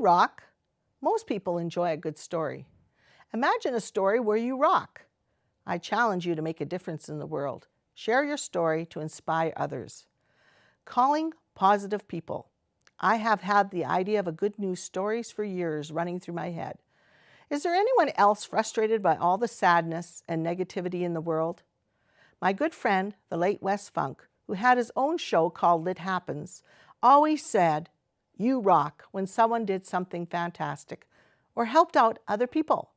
you rock? Most people enjoy a good story. Imagine a story where you rock. I challenge you to make a difference in the world. Share your story to inspire others. Calling positive people. I have had the idea of a good news stories for years running through my head. Is there anyone else frustrated by all the sadness and negativity in the world? My good friend, the late Wes Funk, who had his own show called Lit Happens, always said, "You rock," when someone did something fantastic or helped out other people.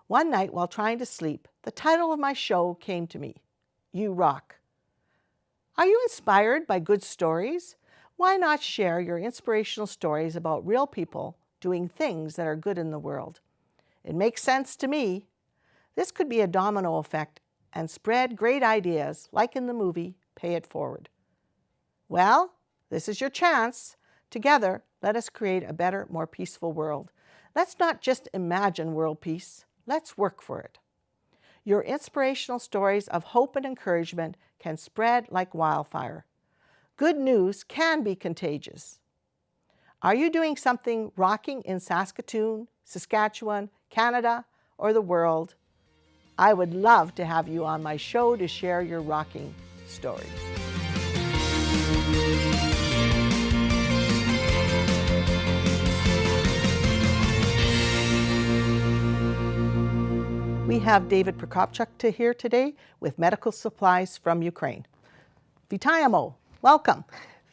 One night while trying to sleep, the title of my show came to me, "You Rock." Are you inspired by good stories? Why not share your inspirational stories about real people doing things that are good in the world? It makes sense to me. This could be a domino effect and spread great ideas, like in the movie Pay It Forward. Well, this is your chance. Together, let us create a better, more peaceful world. Let's not just imagine world peace. Let's work for it. Your inspirational stories of hope and encouragement can spread like wildfire. Good news can be contagious. Are you doing something rocking in Saskatoon, Saskatchewan, Canada, or the world? I would love to have you on my show to share your rocking stories. We have David Prokopchuk here today with medical supplies from Ukraine. Vitayamo, welcome.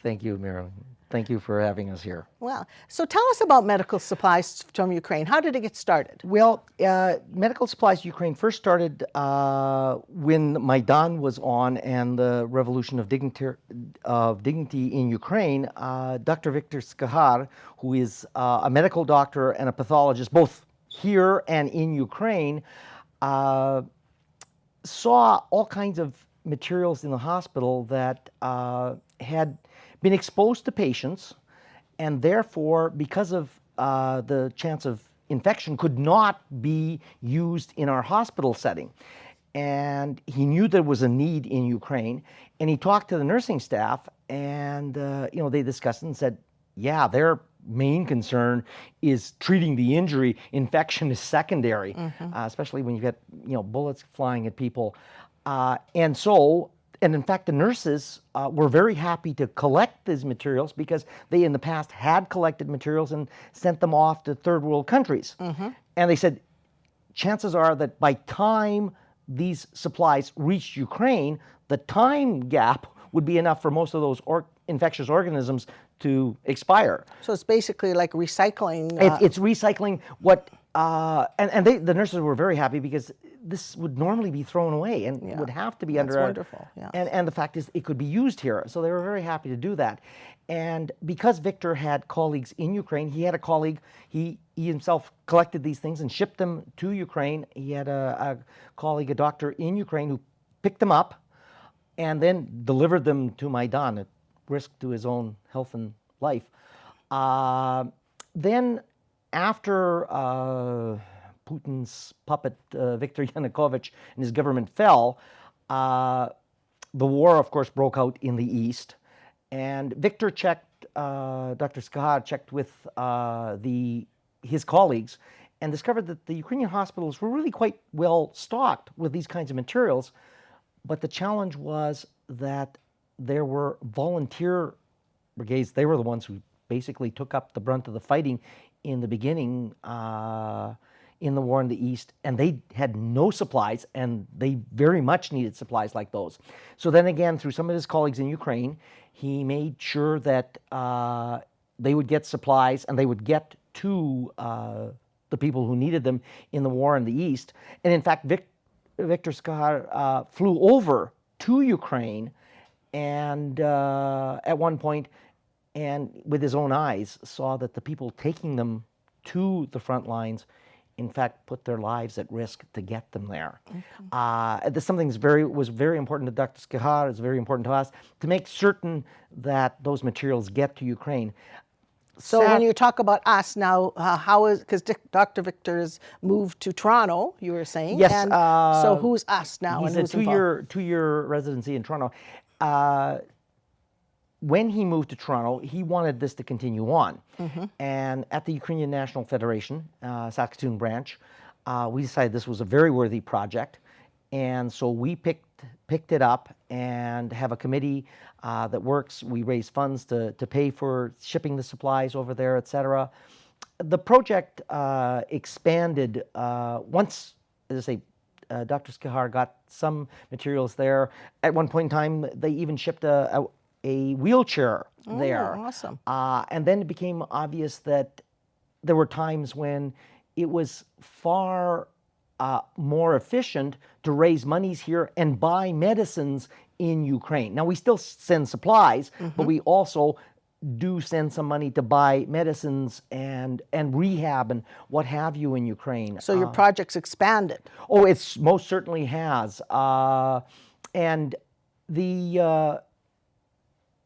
Thank you, Marilyn. Thank you for having us here. Well, so tell us about medical supplies from Ukraine. How did it get started? Well, Medical Supplies Ukraine first started when Maidan was on and the Revolution of Dignity in Ukraine. Dr. Viktor Skahar, who is a medical doctor and a pathologist, both here and in Ukraine, saw all kinds of materials in the hospital that had been exposed to patients, and therefore, because of the chance of infection, could not be used in our hospital setting. And he knew there was a need in Ukraine, and he talked to the nursing staff, and they discussed it and said, yeah, their main concern is treating the injury. Infection is secondary, especially when you get bullets flying at people. And in fact, the nurses were very happy to collect these materials because they in the past had collected materials and sent them off to third world countries. And they said, chances are that by time these supplies reached Ukraine, the time gap would be enough for most of those infectious organisms to expire. So it's basically like recycling. It's recycling what, the nurses were very happy because this would normally be thrown away and would have to be That's wonderful. Yeah. And the fact is it could be used here. So they were very happy to do that. And because Victor had colleagues in Ukraine, he had a colleague, he himself collected these things and shipped them to Ukraine. He had a colleague, a doctor in Ukraine, who picked them up and then delivered them to Maidan at risk to his own health and life. Then after Putin's puppet, Viktor Yanukovych, and his government fell, the war, of course, broke out in the east. And Victor checked, Dr. Skahar checked with his colleagues and discovered that the Ukrainian hospitals were really quite well stocked with these kinds of materials. But the challenge was that there were volunteer brigades. They were the ones who basically took up the brunt of the fighting in the beginning in the war in the East, and they had no supplies, and they very much needed supplies like those. So then again, through some of his colleagues in Ukraine, he made sure that they would get supplies and they would get to the people who needed them in the war in the East. And in fact, Viktor Skahar flew over to Ukraine and at one point, and with his own eyes, saw that the people taking them to the front lines in fact put their lives at risk to get them there. This something was very important to Dr. Skahar, it's very important to us, to make certain that those materials get to Ukraine. So when you talk about us now, how is, because Dr. Victor's moved to Toronto, you were saying. Yes. And so who's us now? He's and who's a two-year residency in Toronto. when he moved to Toronto, he wanted this to continue on. And at the Ukrainian National Federation, Saskatoon branch, we decided this was a very worthy project. And so we picked it up and have a committee that works. We raise funds to pay for shipping the supplies over there, et cetera. The project expanded once, as I say, Dr. Skihar got some materials there. At one point in time, they even shipped a wheelchair there. Awesome. And then it became obvious that there were times when it was far more efficient to raise monies here and buy medicines in Ukraine. Now, we still send supplies, but we also do send some money to buy medicines and rehab and what have you in Ukraine. So your project's expanded. Oh, it's most certainly has. And the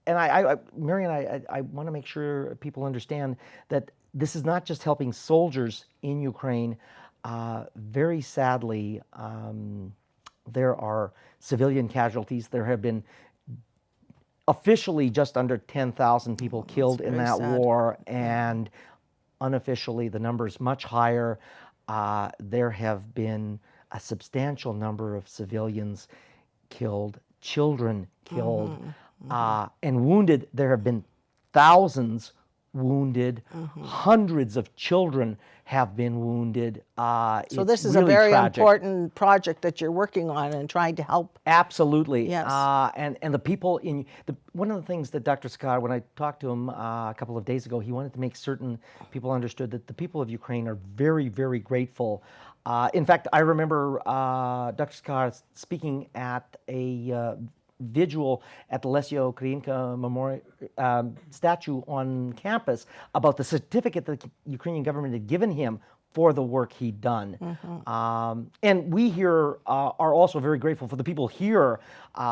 and Marion, I want to make sure people understand that this is not just helping soldiers in Ukraine. Very sadly, there are civilian casualties. There have been officially just under 10,000 people killed in that war, and unofficially the number's much higher. There have been a substantial number of civilians killed, children killed, and wounded. There have been thousands wounded, hundreds of children have been wounded. So this is really a very important project that you're working on and trying to help. Absolutely. Yes. And the people in one of the things that Dr. Scott, when I talked to him a couple of days ago, he wanted to make certain people understood that the people of Ukraine are very, very grateful. In fact, I remember Dr. Scott speaking at a vigil at the Lesya Ukrainka Memorial statue on campus about the certificate that the Ukrainian government had given him for the work he'd done. And we here are also very grateful for the people here. There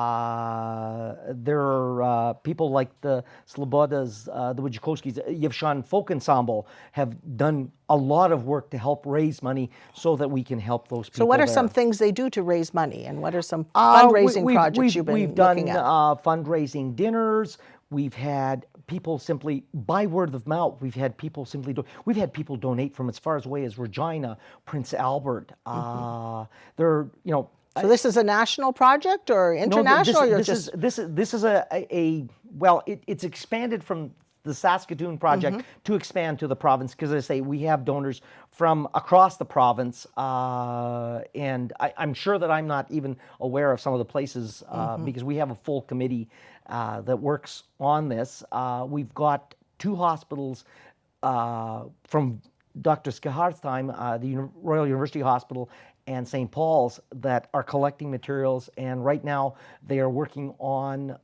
are people like the Slobodas, the Wojciechowskis, Yevshan Folk Ensemble have done a lot of work to help raise money so that we can help those people. So what are some things they do to raise money, and what are some fundraising projects you've been looking at? We've done fundraising dinners. We've had people simply, by word of mouth, we've had people simply we've had people donate from as far away as Regina, Prince Albert. They're, you know. So this is a national project or international? No, this is a well, it's expanded from the Saskatoon project to expand to the province, because as I say, we have donors from across the province, and I'm sure that I'm not even aware of some of the places because we have a full committee that works on this. We've got 2 hospitals from Dr. Skihar's time, the Royal University Hospital and St. Paul's, that are collecting materials, and right now they are working on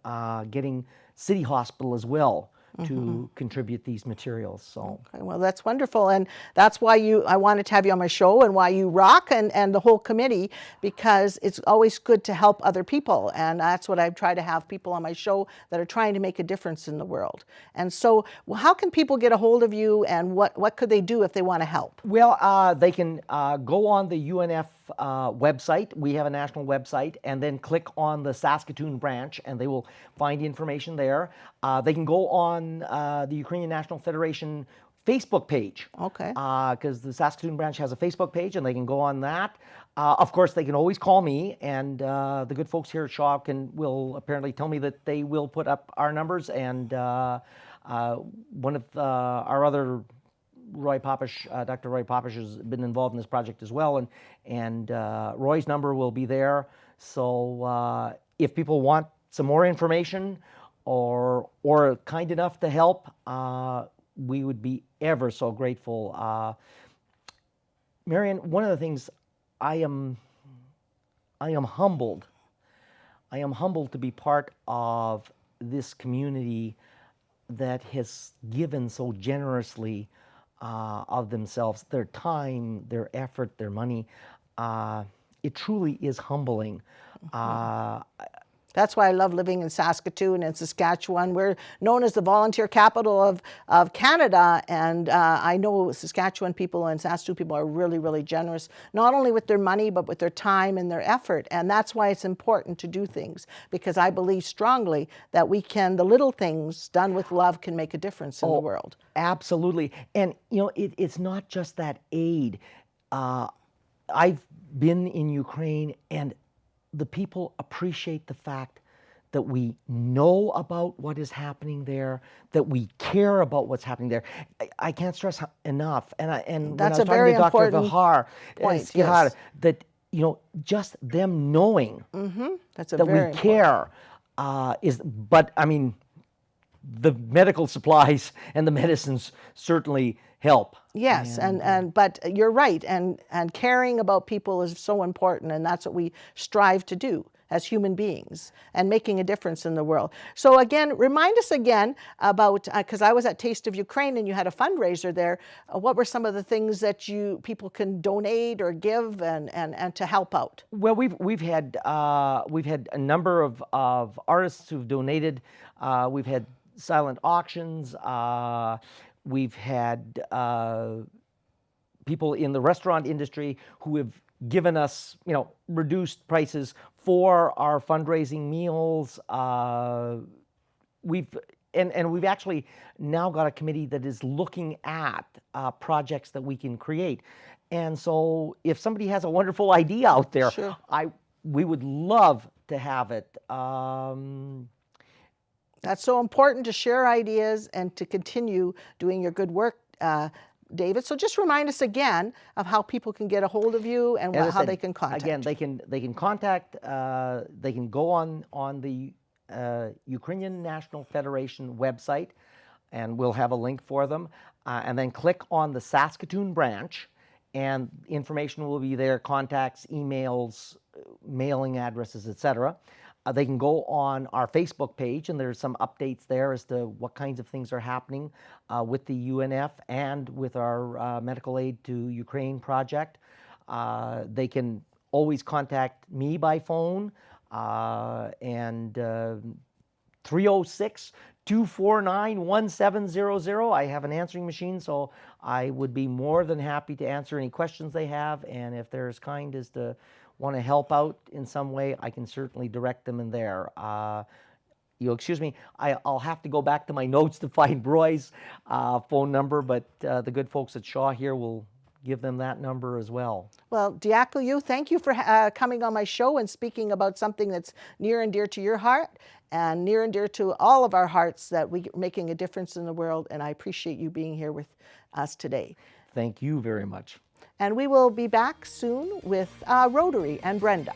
getting City Hospital as well to contribute these materials. So, okay, well, that's wonderful, and that's why I wanted to have you on my show, and why you rock, and the whole committee, because it's always good to help other people, and that's what I try to have people on my show that are trying to make a difference in the world. And so, well, how can people get a hold of you, and what could they do if they want to help? Well, they can go on the UNF website. We have a national website, and then click on the Saskatoon branch, and they will find information there. They can go on the Ukrainian National Federation Facebook page. Okay. Because the Saskatoon branch has a Facebook page, and they can go on that. Of course, they can always call me, and the good folks here at Shaw will apparently tell me that they will put up our numbers, and one of our other Roy Popish, Dr. Roy Popish, has been involved in this project as well, and Roy's number will be there. So if people want some more information or kind enough to help, we would be ever so grateful. Marion, one of the things I am humbled. I am humbled to be part of this community that has given so generously of themselves, their time, their effort, their money. It truly is humbling. That's why I love living in Saskatoon and Saskatchewan. We're known as the volunteer capital of Canada, and I know Saskatchewan people and Saskatoon people are really, really generous, not only with their money, but with their time and their effort. And that's why it's important to do things, because I believe strongly that the little things done with love can make a difference in the world. Absolutely. And, it's not just that aid. I've been in Ukraine, and the people appreciate the fact that we know about what is happening there, that we care about what's happening there. I can't stress enough. And that's when a I was very talking to Dr. important Vihar, point. Yes. that just them knowing That's a that very we care is. But I mean, the medical supplies and the medicines certainly help. Yes, but you're right, and caring about people is so important, and that's what we strive to do as human beings, and making a difference in the world. So again, remind us again about, because I was at Taste of Ukraine and you had a fundraiser there, what were some of the things that people can donate or give and to help out? Well, we've had a number of artists who've donated. We've had silent auctions. We've had people in the restaurant industry who have given us, reduced prices for our fundraising meals. We've actually now got a committee that is looking at projects that we can create. And so, if somebody has a wonderful idea out there, sure, we would love to have it. That's so important, to share ideas and to continue doing your good work, David. So just remind us again of how people can get a hold of you and how they can contact. Again, they can contact. They can go on the Ukrainian National Federation website, and we'll have a link for them. And then click on the Saskatoon branch, and information will be there: contacts, emails, mailing addresses, etc. They can go on our Facebook page, and there's some updates there as to what kinds of things are happening with the UNF and with our medical aid to Ukraine project. They can always contact me by phone, and 306-249-1700. I have an answering machine, so I would be more than happy to answer any questions they have, and if they're as kind as to want to help out in some way, I can certainly direct them in there. You'll excuse me, I'll have to go back to my notes to find Roy's phone number, but the good folks at Shaw here will give them that number as well. Well, Diaco, thank you for coming on my show and speaking about something that's near and dear to your heart and near and dear to all of our hearts, that we're making a difference in the world, and I appreciate you being here with us today. Thank you very much. And we will be back soon with Rotary and Brenda.